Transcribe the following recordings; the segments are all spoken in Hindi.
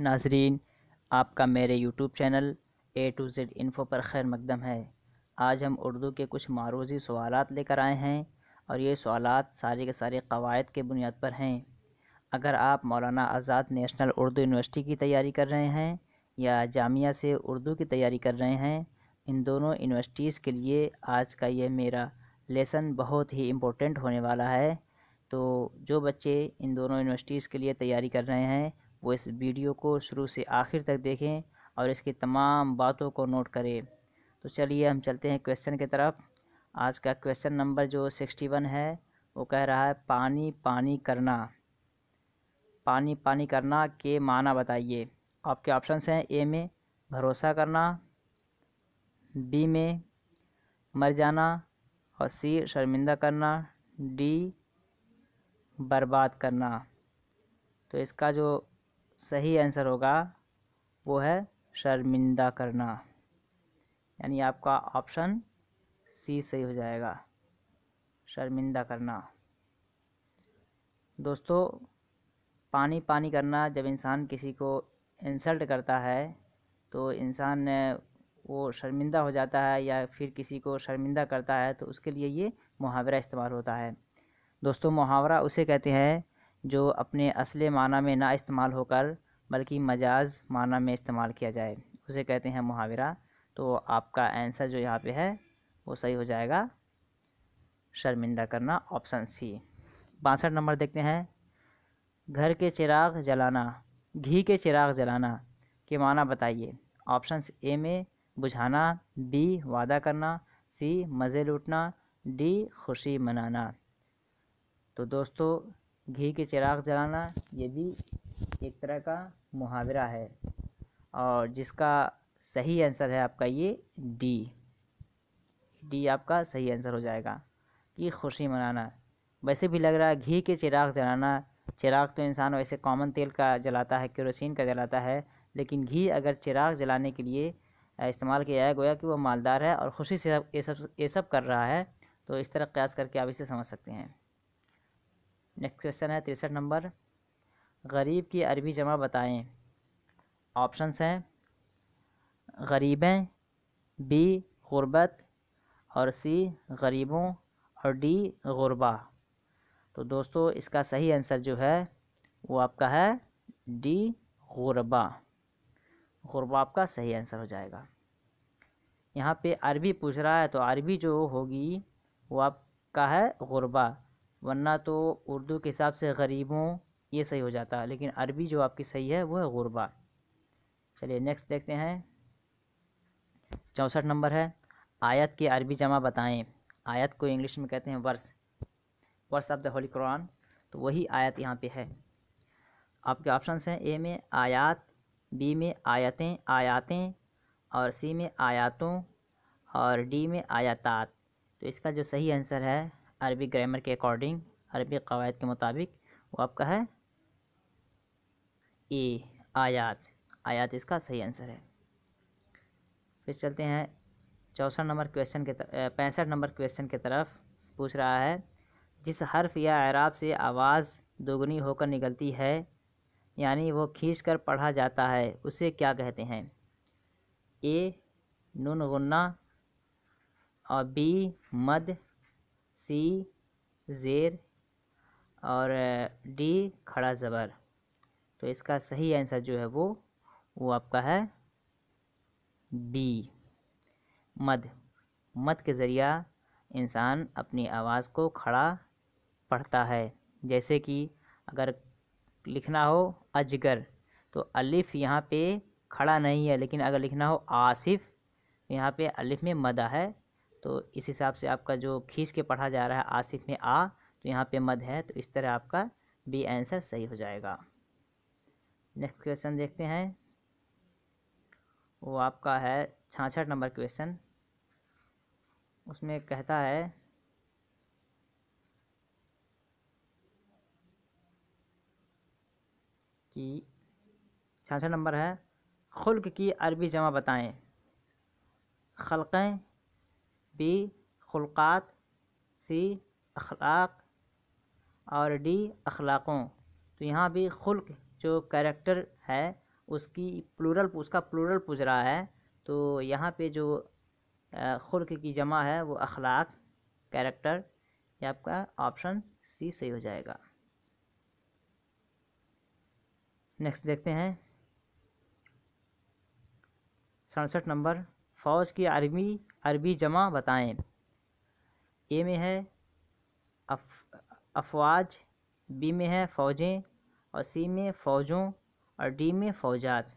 नाजरीन, आपका मेरे YouTube channel A to Z info पर खैर मकदम है। आज हम उर्दू के कुछ मारूज़ी सवालात लेकर आए हैं और ये सवालात सारे के सारे क़वायद के बुनियाद पर हैं। अगर आप मौलाना आज़ाद नेशनल उर्दू यूनिवर्सिटी की तैयारी कर रहे हैं या जामिया से उर्दू की तैयारी कर रहे हैं, इन दोनों यूनिवर्सिटीज़ के लिए आज का ये मेरा लेसन बहुत ही इम्पोर्टेंट होने वाला है। तो जो बच्चे इन दोनों यूनिवर्सिटीज़ के लिए तैयारी कर रहे हैं वो इस वीडियो को शुरू से आखिर तक देखें और इसकी तमाम बातों को नोट करें। तो चलिए हम चलते हैं क्वेश्चन की तरफ। आज का क्वेश्चन नंबर जो 61 है वो कह रहा है पानी पानी करना। पानी पानी करना के माना बताइए। आपके ऑप्शंस हैं ए में भरोसा करना, बी में मर जाना और सी शर्मिंदा करना, डी बर्बाद करना। तो इसका जो सही आंसर होगा वो है शर्मिंदा करना, यानी आपका ऑप्शन सी सही हो जाएगा, शर्मिंदा करना। दोस्तों, पानी पानी करना जब इंसान किसी को इंसल्ट करता है तो इंसान वो शर्मिंदा हो जाता है या फिर किसी को शर्मिंदा करता है तो उसके लिए ये मुहावरा इस्तेमाल होता है। दोस्तों, मुहावरा उसे कहते हैं जो अपने असली माना में ना इस्तेमाल होकर बल्कि मजाज माना में इस्तेमाल किया जाए, उसे कहते हैं मुहावरा। तो आपका आंसर जो यहाँ पे है वो सही हो जाएगा, शर्मिंदा करना, ऑप्शन सी। 62 नंबर देखते हैं। घर के चिराग जलाना, घी के चिराग जलाना के माना बताइए। ऑप्शंस ए में बुझाना, बी वादा करना, सी मज़े लूटना, डी खुशी मनाना। तो दोस्तों, घी के चिराग जलाना ये भी एक तरह का मुहावरा है और जिसका सही आंसर है आपका ये डी आपका सही आंसर हो जाएगा कि खुशी मनाना। वैसे भी लग रहा है घी के चिराग जलाना, चिराग तो इंसान वैसे कॉमन तेल का जलाता है, केरोसिन का जलाता है, लेकिन घी अगर चिराग जलाने के लिए इस्तेमाल किया है गोया कि वो मालदार है और ख़ुशी से ये सब कर रहा है। तो इस तरह क़यास करके आप इसे समझ सकते हैं। नेक्स्ट क्वेश्चन है 63 नंबर। गरीब की अरबी जमा बताएं। ऑप्शंस हैं गरीबें, बी गुरबत और सी गरीबों और डी गुरबा। तो दोस्तों, इसका सही आंसर जो है वो आपका है डी गुरबा। गुरबा आपका सही आंसर हो जाएगा। यहाँ पे अरबी पूछ रहा है तो अरबी जो होगी वो आपका है गुरबा, वरना तो उर्दू के हिसाब से गरीबों ये सही हो जाता, लेकिन अरबी जो आपकी सही है वो है गुरबा। चलिए नेक्स्ट देखते हैं। 64 नंबर है आयत की अरबी जमा बताएं। आयत को इंग्लिश में कहते हैं verse, verse of the holy Quran. तो वही आयत यहाँ पे है। आपके ऑप्शंस हैं ए में आयात, बी में आयतें आयातें और सी में आयातों और डी में आयातात। तो इसका जो सही आंसर है अरबी ग्रामर के अकॉर्डिंग, अरबी क़वायद के मुताबिक, वो आपका है ए आयात। आयात इसका सही आंसर है। फिर चलते हैं 64 नंबर क्वेश्चन के 65 नंबर क्वेश्चन की तरफ। पूछ रहा है जिस हर्फ या एराब से आवाज़ दोगुनी होकर निकलती है यानी वो खींच कर पढ़ा जाता है उसे क्या कहते हैं। ए नून गुन्ना और बी मद, सी ज़ेर और डी खड़ा ज़बर। तो इसका सही आंसर जो है वो आपका है बी मद। मद के ज़रिया इंसान अपनी आवाज़ को खड़ा पढ़ता है। जैसे कि अगर लिखना हो अजगर तो अलिफ़ यहाँ पे खड़ा नहीं है, लेकिन अगर लिखना हो आसिफ़ यहाँ पे अलिफ़ में मदा है। तो इस हिसाब से आपका जो खींच के पढ़ा जा रहा है आसिफ़ में आ, तो यहाँ पे मद है, तो इस तरह आपका बी आंसर सही हो जाएगा। नेक्स्ट क्वेश्चन देखते हैं। वो आपका है 66 नंबर क्वेश्चन। उसमें कहता है कि 66 नंबर है खुल्क की अरबी जमा बताएं। खल्क़ें, बी खुल्क़ात, सी अखलाक और डी अखलाक़ों। तो यहाँ भी खुल्क जो कैरेक्टर है उसका प्लूरल पूछ रहा है, तो यहाँ पे जो खुल्क की जमा है वो अखलाक, कैरेक्टर। ये आपका ऑप्शन सी सही हो जाएगा। नेक्स्ट देखते हैं 67 नंबर, फ़ौज की अरबी जमा बताएं। ए में है अफवाज, बी में है फ़ौजें, और सी में फ़ौजों, और डी में फ़ौजात।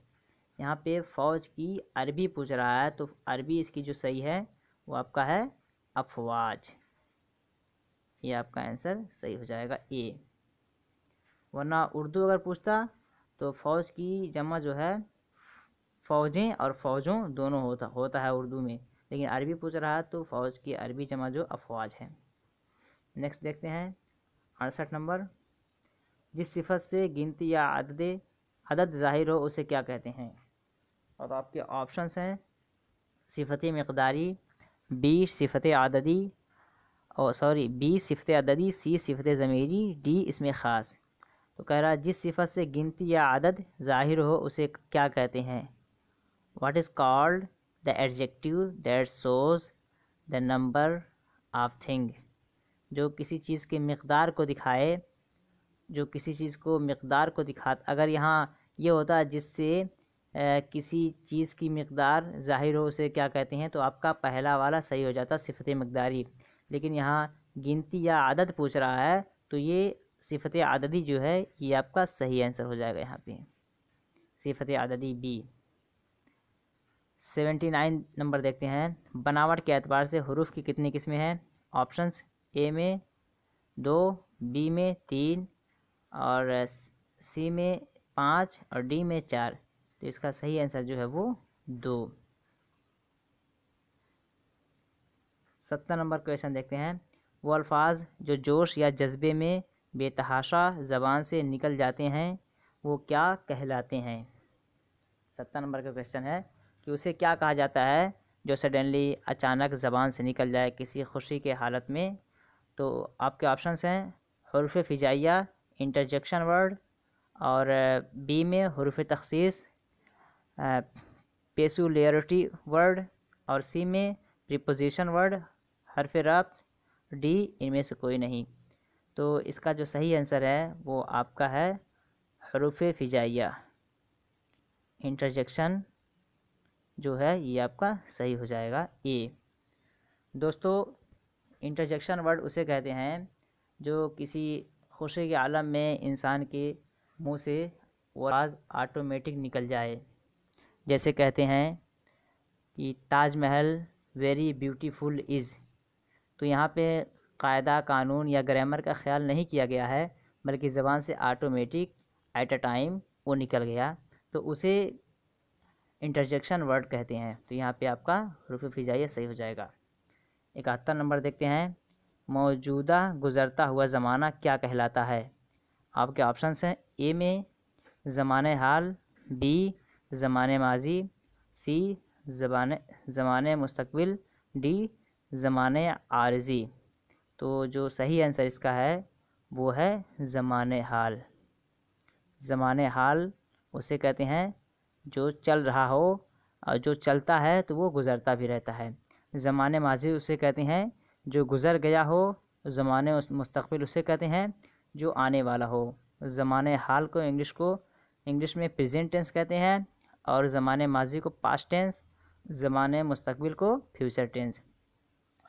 यहाँ पे फ़ौज की अरबी पूछ रहा है, तो अरबी इसकी जो सही है वो आपका है अफवाज। ये आपका आंसर सही हो जाएगा ए। वरना उर्दू अगर पूछता तो फ़ौज की जमा जो है फ़ौजें और फ़ौजों दोनों होता है उर्दू में, लेकिन अरबी पूछ रहा है तो फ़ौज की अरबी जमा जो अफवाज है। नेक्स्ट देखते हैं 68 नंबर, जिस सिफत से गिनती या अदद ज़ाहिर हो उसे क्या कहते हैं। और आपके ऑप्शंस हैं सिफत मिक़दारी, बी सिफत अददी, बी सिफत अददी, सी सिफत ज़मीरी, डी इसमें ख़ास। तो कह रहा है जिस सिफत से गिनती या अदद ज़ाहिर हो उसे क्या कहते हैं। What is called the adjective that shows the number of thing. जो किसी चीज़ के मिक़दार को दिखाए, जो किसी चीज़ को मिक़दार को अगर यहाँ ये होता है जिससे किसी चीज़ की मिक़दार ज़ाहिर हो उसे क्या कहते हैं, तो आपका पहला वाला सही हो जाता सिफत मिक़दारी। लेकिन यहाँ गिनती या आदद पूछ रहा है तो ये सिफत आददी जो है ये आपका सही आंसर हो जाएगा। यहाँ पे सिफत आददी बी। 79 नंबर देखते हैं, बनावट के एतबार से हुरूफ की कितनी किस्में हैं। ऑप्शंस ए में 2, बी में 3, और सी में 5, और डी में 4। तो इसका सही आंसर जो है वो 2। 70 नंबर क्वेश्चन देखते हैं, वो अल्फाज जो जोश या जज्बे में बेतहाशा ज़बान से निकल जाते हैं वो क्या कहलाते हैं। 70 नंबर का क्वेश्चन है कि उसे क्या कहा जाता है जो सडनली अचानक ज़बान से निकल जाए किसी खुशी के हालत में। तो आपके ऑप्शंस हैं हुरूफ फ़िजाइया, इंटरजेक्शन वर्ड, और बी में हुरूफ तख़सीस, पेक्यूलियरिटी वर्ड, और सी में प्रीपोजिशन वर्ड, हर्फ रब्त, डी इनमें से कोई नहीं। तो इसका जो सही आंसर है वो आपका है हुरूफ फ़िजाइया, इंटरजेक्शन जो है ये आपका सही हो जाएगा ए। दोस्तों इंटरजेक्शन वर्ड उसे कहते हैं जो किसी खुशी के आलम में इंसान के मुंह से वो आवाज़ ऑटोमेटिक निकल जाए। जैसे कहते हैं कि ताजमहल वेरी ब्यूटीफुल इज़, तो यहाँ पे कायदा कानून या ग्रामर का ख्याल नहीं किया गया है, बल्कि ज़बान से ऑटोमेटिक एट अ टाइम वो निकल गया, तो उसे इंटरजेक्शन वर्ड कहते हैं। तो यहाँ पे आपका हुरूफ फ़िजाइया सही हो जाएगा। 71 नंबर देखते हैं, मौजूदा गुज़रता हुआ ज़माना क्या कहलाता है। आपके ऑप्शंस हैं ए में ज़माने हाल, बी ज़माने माजी, सी ज़माने मुस्तकबिल, डी ज़माने आरज़ी। तो जो सही आंसर इसका है वो है ज़माने हाल। ज़माने हाल उसे कहते हैं जो चल रहा हो, और जो चलता है तो वो गुज़रता भी रहता है। ज़माने माजी उसे कहते हैं जो गुज़र गया हो। ज़माने मुस्तकबिल उसे कहते हैं जो आने वाला हो। ज़माने हाल को इंग्लिश में प्रेजेंट टेंस कहते हैं, और ज़माने माजी को पास्ट टेंस, ज़माने मुस्तकबिल को फ्यूचर टेंस।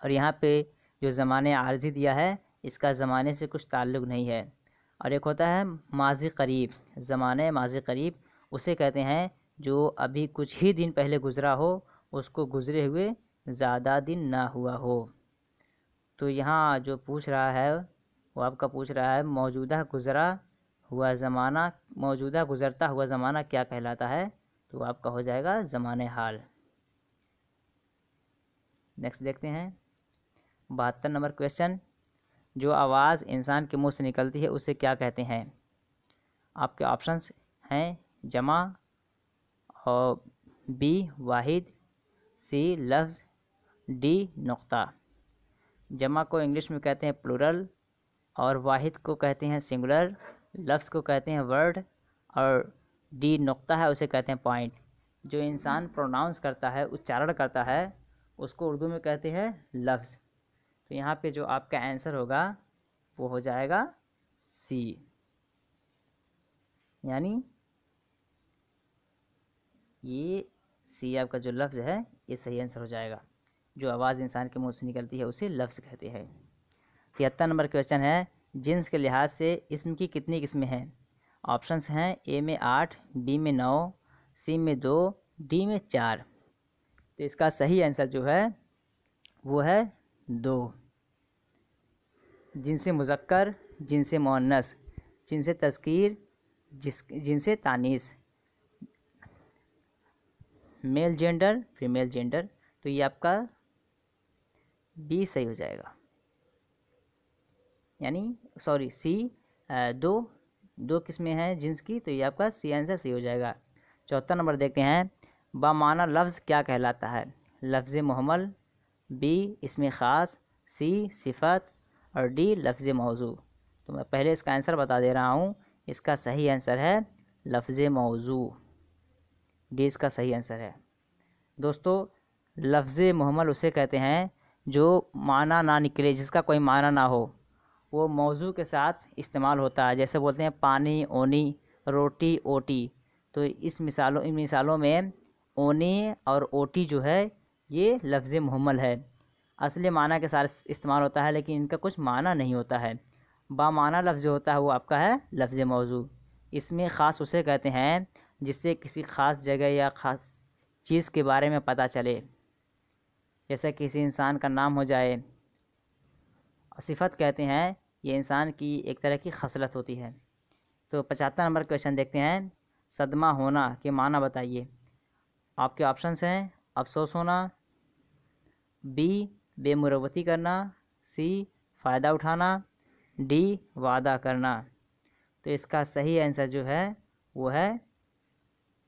और यहाँ पे जो ज़माने आर्जी दिया है इसका ज़माने से कुछ ताल्लुक़ नहीं है। और एक होता है माजी करीब, ज़माने माजी करीब उसे कहते हैं जो अभी कुछ ही दिन पहले गुज़रा हो, उसको गुज़रे हुए ज़्यादा दिन ना हुआ हो। तो यहाँ जो पूछ रहा है वो आपका पूछ रहा है मौजूदा गुज़रता हुआ ज़माना क्या कहलाता है, तो आपका हो जाएगा ज़माने हाल। नेक्स्ट देखते हैं 72 नंबर क्वेश्चन, जो आवाज़ इंसान के मुंह से निकलती है उसे क्या कहते हैं। आपके ऑप्शंस हैं जमा, और बी वाहिद, सी लफ्ज़, डी नुक्ता। जमा को इंग्लिश में कहते हैं प्लूरल, और वाहिद को कहते हैं सिंगुलर, लफ्ज़ को कहते हैं वर्ड, और डी नुक्ता है उसे कहते हैं पॉइंट। जो इंसान प्रोनाउंस करता है, उच्चारण करता है, उसको उर्दू में कहते हैं लफ्ज़। तो यहाँ पे जो आपका आंसर होगा वो हो जाएगा सी, यानी ये सी आपका जो लफ्ज़ है ये सही आंसर हो जाएगा। जो आवाज़ इंसान के मुंह से निकलती है उसे लफ्ज़ कहते हैं। 73 नंबर क्वेश्चन है, जिन्स के लिहाज से इसम की कितनी किस्में हैं? ऑप्शंस हैं ए में 8, बी में 9, सी में 2, डी में 4। तो इसका सही आंसर जो है वो है 2। जिनसे मुज़क्कर, जिनसे मुअन्नस, जिनसे तज़कीर, जिनसे तानीस, मेल जेंडर, फीमेल जेंडर। तो ये आपका बी सही हो जाएगा, यानी सॉरी सी। दो किस्में हैं जिन्स की, तो ये आपका सी आंसर सही हो जाएगा। 74 नंबर देखते हैं, बामाना लफ्ज़ क्या कहलाता है? लफ्ज़ मुहम्मल, बी इसमें ख़ास, सी सिफ़त और डी लफ्ज़ मौजू। तो मैं पहले इसका आंसर बता दे रहा हूँ, इसका सही आंसर है लफ्ज़ मौजू। डी इसका सही आंसर है। दोस्तों, लफ्ज़ मुहम्मल उसे कहते हैं जो माना ना निकले, जिसका कोई माना ना हो, वो मौजू के साथ इस्तेमाल होता है। जैसे बोलते हैं पानी ओनी, रोटी ओटी। तो इन मिसालों में ओनी और ओटी जो है ये लफ्ज़ मुहम्मल है। असली माना के साथ इस्तेमाल होता है, लेकिन इनका कुछ माना नहीं होता है। बामाना लफ्ज़ जो होता है वो आपका है लफ्ज़ मौजू। इसमें ख़ास उसे कहते हैं जिससे किसी ख़ास जगह या ख़ास चीज़ के बारे में पता चले, जैसे किसी इंसान का नाम हो जाए। सिफ़त कहते हैं ये इंसान की एक तरह की खसलत होती है। तो 75 नंबर क्वेश्चन देखते हैं, सदमा होना के माना बताइए। आपके ऑप्शंस हैं अफसोस होना, बी बेमुरवती करना, सी फ़ायदा उठाना, डी वादा करना। तो इसका सही आंसर जो है वो है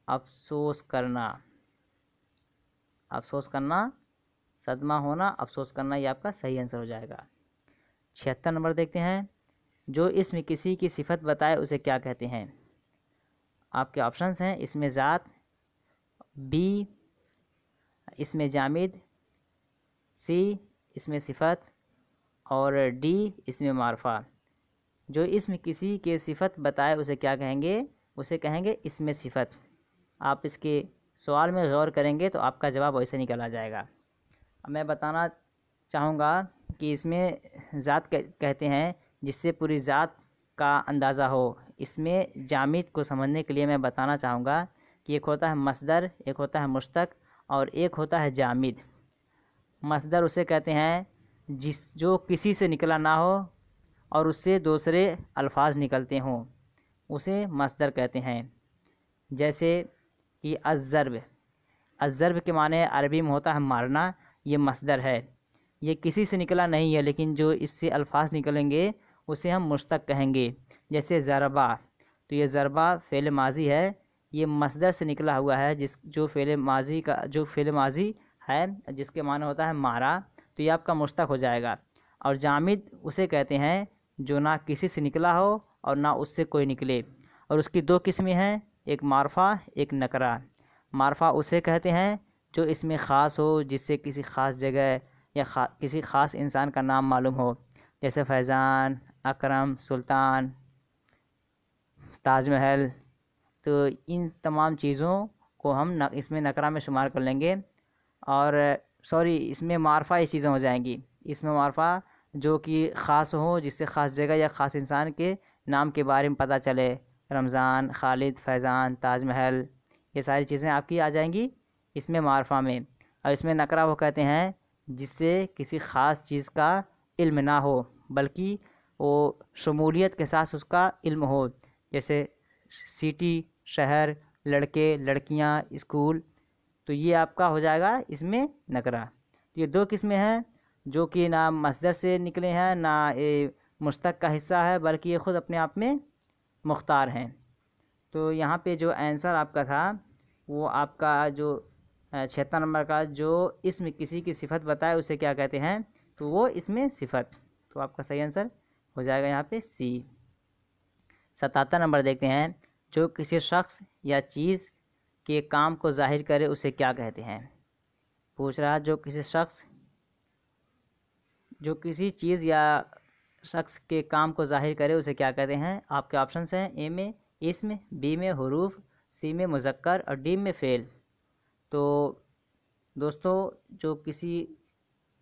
अफसोस करना। अफसोस करना, सदमा होना, अफसोस करना, ये आपका सही आंसर हो जाएगा। 76 नंबर देखते हैं, जो इसमें किसी की सिफत बताए उसे क्या कहते हैं? आपके ऑप्शंस हैं इसमें ज़ात, बी इसमें जामिद, सी इसमें सिफत और डी इसमें मारफा। जो इसमें किसी के सिफत बताए उसे क्या कहेंगे? उसे कहेंगे इसमें सिफत। आप इसके सवाल में गौर करेंगे तो आपका जवाब वैसे निकल आ जाएगा। अब मैं बताना चाहूँगा कि इसमें ज़ात कहते हैं जिससे पूरी ज़ात का अंदाज़ा हो। इसमें जामिद को समझने के लिए मैं बताना चाहूँगा कि एक होता है मसदर, एक होता है मुश्तक और एक होता है जामिद। मसदर उसे कहते हैं जो किसी से निकला ना हो और उससे दूसरे अल्फाज निकलते हों, उसे मसदर कहते हैं। जैसे कि अज़्ज़र्ब के माने अरबी में होता है मारना, ये मसदर है। ये किसी से निकला नहीं है, लेकिन जो इससे अल्फाज निकलेंगे उसे हम मुश्तक कहेंगे। जैसे ज़रबा, तो ये ज़रबा फ़ेल माजी है, ये मसदर से निकला हुआ है, जो फ़ेल माजी है जिसके माने होता है मारा, तो ये आपका मुश्तक हो जाएगा। और जामिद उसे कहते हैं जो ना किसी से निकला हो और ना उससे कोई निकले, और उसकी दो किस्में हैं, एक मारफा एक नकरा। मारफा उसे कहते हैं जो इसमें ख़ास हो, जिससे किसी ख़ास जगह या किसी ख़ास इंसान का नाम मालूम हो, जैसे फैज़ान, अकरम, सुल्तान, ताजमहल। तो इन तमाम चीज़ों को हम इसमें नकरा में शुमार कर लेंगे। और इसमें मारफा ये चीज़ें हो जाएंगी। इसमें मारफा जो कि ख़ास हो, जिससे ख़ास जगह या ख़ास इंसान के नाम के बारे में पता चले, रमज़ान, खालिद, फैज़ान, ताजमहल, ये सारी चीज़ें आपकी आ जाएंगी इसमें मारफा में। और इसमें नकरा वो कहते हैं जिससे किसी ख़ास चीज़ का इल्म ना हो, बल्कि वो शमूलियत के साथ उसका इल्म हो, जैसे सिटी, शहर, लड़के, लड़कियां, स्कूल। तो ये आपका हो जाएगा इसमें नकरा। तो ये दो किस्में हैं जो कि ना मसदर से निकले हैं, ना ये मुश्तक का हिस्सा है, बल्कि ये ख़ुद अपने आप में मुख्तार हैं। तो यहाँ पे जो आंसर आपका था वो आपका जो 76 नंबर का, जो इसमें किसी की सिफत बताए उसे क्या कहते हैं, तो वो इसमें सिफत। तो आपका सही आंसर हो जाएगा यहाँ पे सी। 77 नंबर देखते हैं, जो किसी शख्स या चीज़ के काम को जाहिर करे उसे क्या कहते हैं। पूछ रहा जो किसी चीज़ या शख्स के काम को जाहिर करे उसे क्या कहते हैं। आपके ऑप्शंस हैं ए में इस्म, बी में हुरूफ, सी में मुज़क्कर और डी में फ़ेल। तो दोस्तों जो किसी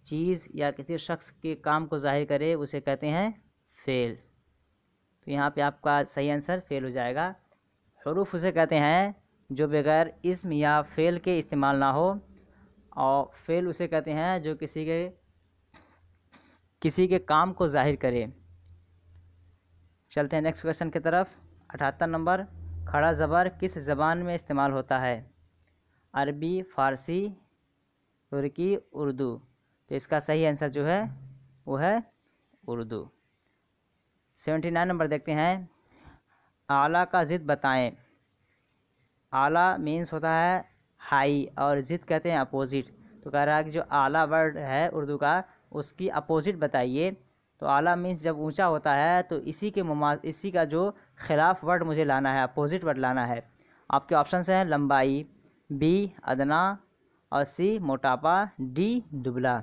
चीज़ या किसी शख्स के काम को जाहिर करे उसे कहते हैं फ़ेल। तो यहाँ पे आपका सही आंसर फ़ेल हो जाएगा। हुरूफ उसे कहते हैं जो बगैर इस्म या फ़ेल के इस्तेमाल ना हो, और फ़ेल उसे कहते हैं जो किसी के काम को जाहिर करे। चलते हैं नेक्स्ट क्वेश्चन की तरफ। 78 नंबर, खड़ा ज़बर किस ज़बान में इस्तेमाल होता है। अरबी, फ़ारसी, तुर्की, उर्दू। तो इसका सही आंसर जो है वो है उर्दू। 79 नंबर देखते हैं, आला का ज़िद बताएं। आला मीन्स होता है हाई और ज़िद कहते हैं अपोजिट। तो कह रहा है कि जो आला वर्ड है उर्दू का उसकी अपोजिट बताइए। तो आला मीन्स जब ऊंचा होता है तो इसी का जो खिलाफ वर्ड मुझे लाना है, अपोजिट वर्ड लाना है। आपके ऑप्शंस हैं लंबाई, बी अदना और सी मोटापा, डी दुबला।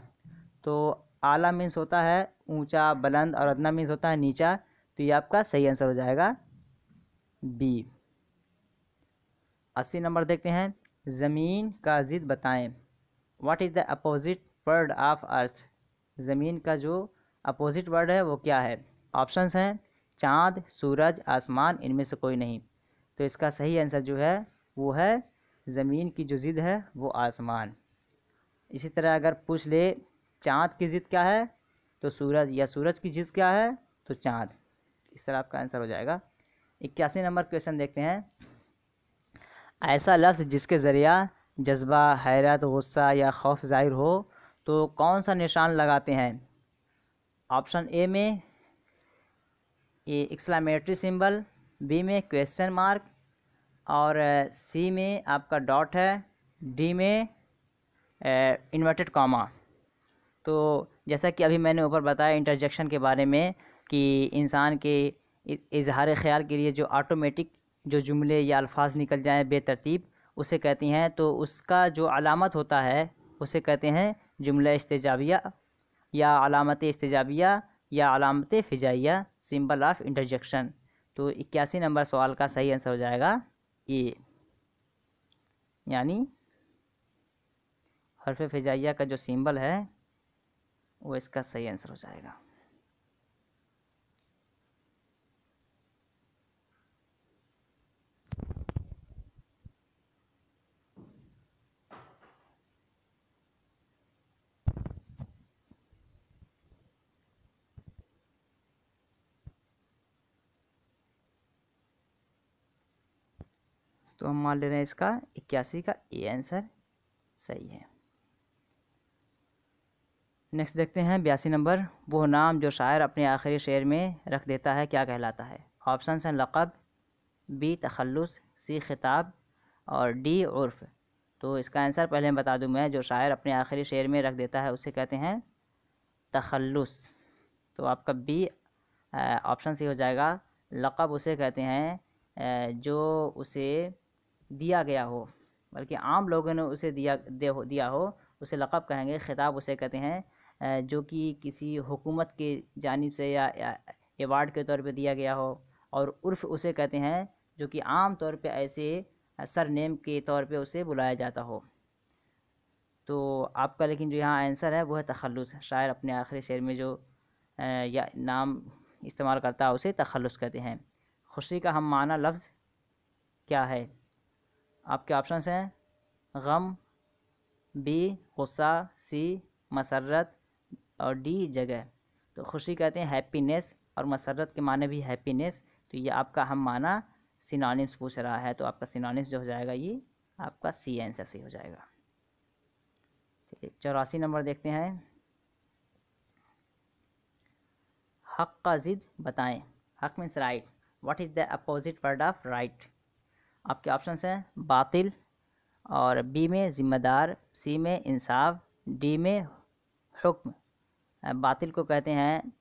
तो आला मीन्स होता है ऊंचा बुलंद और अदना मीन्स होता है नीचा। तो ये आपका सही आंसर हो जाएगा बी। 80 नंबर देखते हैं, ज़मीन का ज़िद बताएं। What is the opposite word of earth. ज़मीन का जो अपोजिट वर्ड है वो क्या है। ऑप्शंस हैं चाँद, सूरज, आसमान, इनमें से कोई नहीं। तो इसका सही आंसर जो है वो है ज़मीन की जो ज़िद है वो आसमान। इसी तरह अगर पूछ ले चाँद की ज़िद क्या है तो सूरज, या सूरज की ज़िद क्या है तो चाँद। इस तरह आपका आंसर हो जाएगा। 81 नंबर क्वेश्चन देखते हैं, ऐसा लफ्ज़ जिसके ज़रिया जज्बा, हैरत, गुस्सा या खौफ ज़ाहिर हो तो कौन सा निशान लगाते हैं। ऑप्शन ए में एक्सक्लेमेटरी सिंबल, बी में क्वेश्चन मार्क और सी में आपका डॉट है, डी में इन्वर्टेड कॉमा। तो जैसा कि अभी मैंने ऊपर बताया इंटरजेक्शन के बारे में कि इंसान के इजहार ख्याल के लिए जो ऑटोमेटिक जो जुमले या अल्फाज निकल जाएं बेतरतीब उसे कहती हैं। तो उसका जो अलामत होता है उसे कहते हैं जुमला इस्तेजाबिया या अलामत इस्तेजाबिया या अलामत फ़िजाइया, सिंबल ऑफ इंटरजेक्शन। तो 81 नंबर सवाल का सही आंसर हो जाएगा ए, यानी हर्फ फ़िजाइया का जो सिंबल है वो इसका सही आंसर हो जाएगा। तो हम मान ले रहे हैं इसका 81 का ए आंसर सही है। नेक्स्ट देखते हैं 82 नंबर, वो नाम जो शायर अपने आखिरी शेर में रख देता है क्या कहलाता है। ऑप्शंस हैं लक़ब, बी तखल्लुस, सी खिताब और डी उर्फ़। तो इसका आंसर पहले बता दूं मैं, जो शायर अपने आखिरी शेर में रख देता है उसे कहते हैं तखल्लुस। तो आपका बी ऑप्शन सी हो जाएगा। लक़ब उसे कहते हैं जो उसे दिया गया हो, बल्कि आम लोगों ने उसे दिया हो उसे लक़ब कहेंगे। खिताब उसे कहते हैं जो कि किसी हुकूमत के जानिब से या एवार्ड के तौर पे दिया गया हो। और उर्फ़ उसे कहते हैं जो कि आम तौर पे ऐसे सर नेम के तौर पे उसे बुलाया जाता हो। तो आपका लेकिन जो यहाँ आंसर है वो है तखल्लुस। शायर अपने आखिरी शेर में जो या नाम इस्तेमाल करता है उसे तखल्लुस कहते हैं। खुशी का हम माना लफ्ज़ क्या है। आपके ऑप्शंस हैं गम, बी गुस्सा, सी मसरत और डी जगह। तो खुशी कहते हैं हैप्पीनेस और मसरत के माने भी हैप्पीनेस। तो ये आपका हम माना सिनोनिम्स पूछ रहा है, तो आपका सिनोनिम्स जो हो जाएगा ये आपका सी आंसर से हो जाएगा। चलिए 84 नंबर देखते हैं, हक का ज़िद बताएं। हक means right. What is the opposite word of right. आपके ऑप्शंस हैं बातिल और बी में ज़िम्मेदार, सी में इंसाफ, डी में हुक्म। बातिल को कहते हैं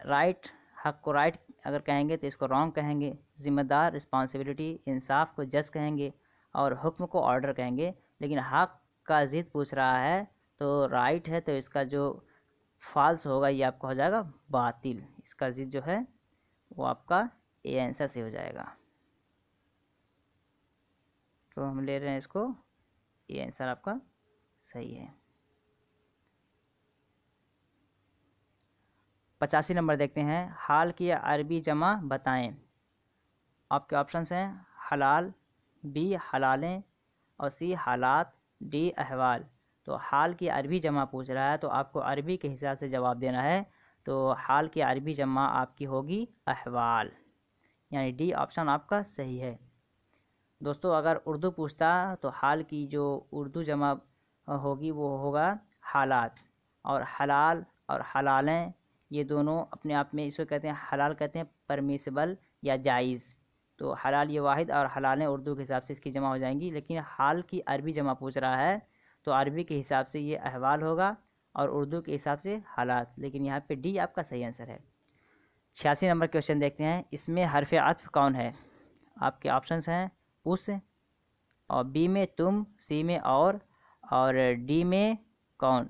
राइट, हक को राइट अगर कहेंगे तो इसको रॉन्ग कहेंगे। ज़िम्मेदार रिस्पॉन्सिबिलिटी, इंसाफ को जज कहेंगे और हुक्म को ऑर्डर कहेंगे। लेकिन हक का ज़िद पूछ रहा है तो राइट है, तो इसका जो फॉल्स होगा ये आपका हो जाएगा बातिल। इसका ज़िद जो है वो आपका ए आंसर से हो जाएगा। तो हम ले रहे हैं इसको, ये आंसर आपका सही है। 85 नंबर देखते हैं, हाल की अरबी जमा बताएं। आपके ऑप्शंस हैं हलाल, बी हलालें और सी हालात, डी अहवाल। तो हाल की अरबी जमा पूछ रहा है तो आपको अरबी के हिसाब से जवाब देना है। तो हाल की अरबी जमा आपकी होगी अहवाल, यानी डी ऑप्शन आपका सही है। दोस्तों अगर उर्दू पूछता तो हाल की जो उर्दू जमा होगी वो होगा हालात, और हलाल और हलालें ये दोनों अपने आप में, इसको कहते हैं हलाल कहते हैं परमिसिबल या जायज़। तो हलाल ये वाहिद और हलालें उर्दू के हिसाब से इसकी जमा हो जाएंगी। लेकिन हाल की अरबी जमा पूछ रहा है तो अरबी के हिसाब से ये अहवाल होगा और उर्दू के हिसाब से हालात। लेकिन यहाँ पे डी आपका सही आंसर है। 86 नंबर क्वेश्चन देखते हैं, इसमें हरफ अत्फ कौन है। आपके ऑप्शंस हैं उस, और बी में तुम, सी में और डी में कौन।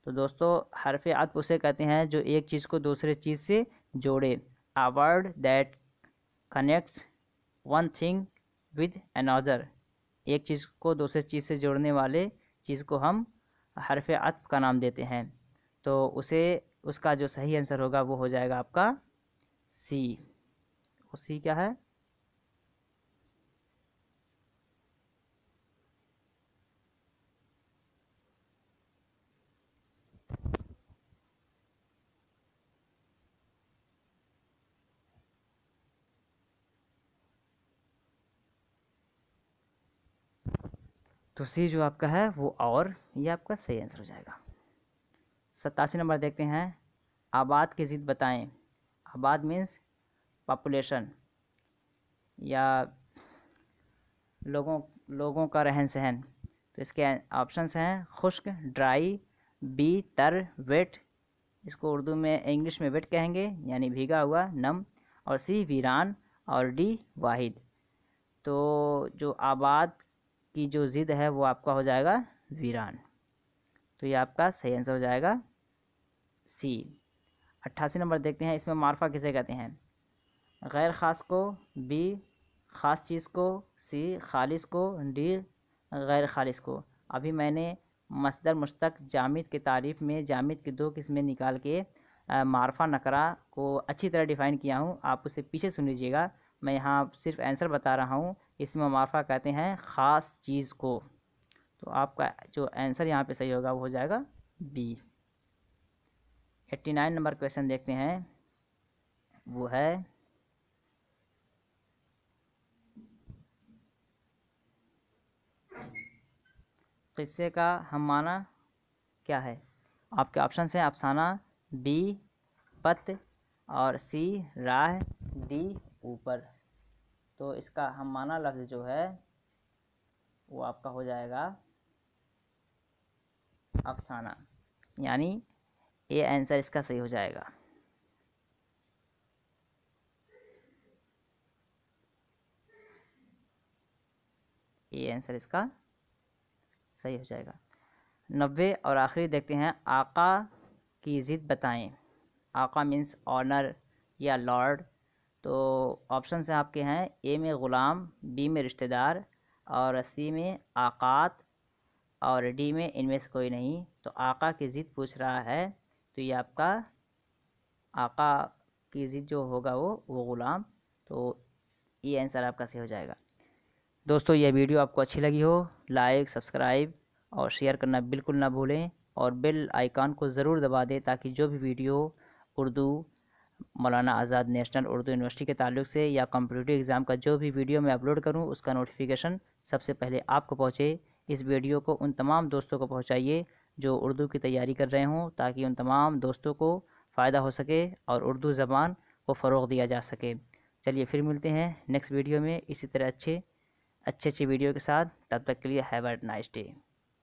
तो दोस्तों हरफ अत्फ उसे कहते हैं जो एक चीज़ को दूसरे चीज़ से जोड़े। A word that connects one thing with another. एक चीज़ को दूसरे चीज़ से जोड़ने वाले चीज़ को हम हरफ अत्फ का नाम देते हैं। तो उसे, उसका जो सही आंसर होगा वो हो जाएगा आपका सी। सी क्या है, तो सी जो आपका है वो और, ये आपका सही आंसर हो जाएगा। 87 नंबर देखते हैं, आबाद की ज़िद बताएं। आबाद मीन्स पॉपुलेशन या लोगों का रहन सहन। तो इसके ऑप्शंस हैं खुश्क, ड्राई, बी तर, वेट, इसको उर्दू में इंग्लिश में वेट कहेंगे यानी भीगा हुआ नम, और सी वीरान और डी वाहिद। तो जो आबाद की जो ज़िद है वो आपका हो जाएगा वीरान। तो ये आपका सही आंसर हो जाएगा सी। 88 नंबर देखते हैं, इसमें मार्फा किसे कहते हैं। गैर ख़ास को, बी ख़ास चीज़ को, सी खालिस को, डी गैर खालिस को। अभी मैंने मस्दर मुश्तक जामिद की तारीफ़ में जामिद की दो किस्में निकाल के मार्फा नकरा को अच्छी तरह डिफ़ाइन किया हूँ, आप उसे पीछे सुन लीजिएगा। मैं यहाँ सिर्फ आंसर बता रहा हूँ। इसमें मार्फा कहते हैं ख़ास चीज़ को। तो आपका जो आंसर यहाँ पे सही होगा वो हो जाएगा बी। 89 नंबर क्वेश्चन देखते हैं, वो है क़िस्से का हम माना क्या है। आपके ऑप्शन हैं अफसाना, बी पत और सी राह, डी ऊपर। तो इसका हम माना लफ्ज़ जो है वो आपका हो जाएगा अफसाना, यानी ये आंसर इसका सही हो जाएगा। ये आंसर इसका सही हो जाएगा। 90 और आखिरी देखते हैं, आका की ज़िद बताएं। आका मीन्स ऑनर या लॉर्ड। तो ऑप्शन से आपके हैं ए में ग़ुलाम, बी में रिश्तेदार और सी में आकात और डी में इनमें से कोई नहीं। तो आका की ज़िद पूछ रहा है तो ये आपका आका की ज़िद जो होगा वो ग़ुलाम। तो ये आंसर आपका सही हो जाएगा। दोस्तों यह वीडियो आपको अच्छी लगी हो, लाइक, सब्सक्राइब और शेयर करना बिल्कुल ना भूलें और बेल आइकॉन को ज़रूर दबा दें ताकि जो भी वीडियो उर्दू मौलाना आज़ाद नेशनल उर्दू यूनिवर्सिटी के ताल्लुक़ से या कॉम्पिटिटिव एग्ज़ाम का जो भी वीडियो मैं अपलोड करूं उसका नोटिफिकेशन सबसे पहले आपको पहुंचे। इस वीडियो को उन तमाम दोस्तों को पहुंचाइए जो उर्दू की तैयारी कर रहे हों ताकि उन तमाम दोस्तों को फ़ायदा हो सके और उर्दू ज़बान को फ़रोग़ दिया जा सके। चलिए फिर मिलते हैं नेक्स्ट वीडियो में इसी तरह अच्छे वीडियो के साथ। तब तक के लिए हैव अ नाइस डे।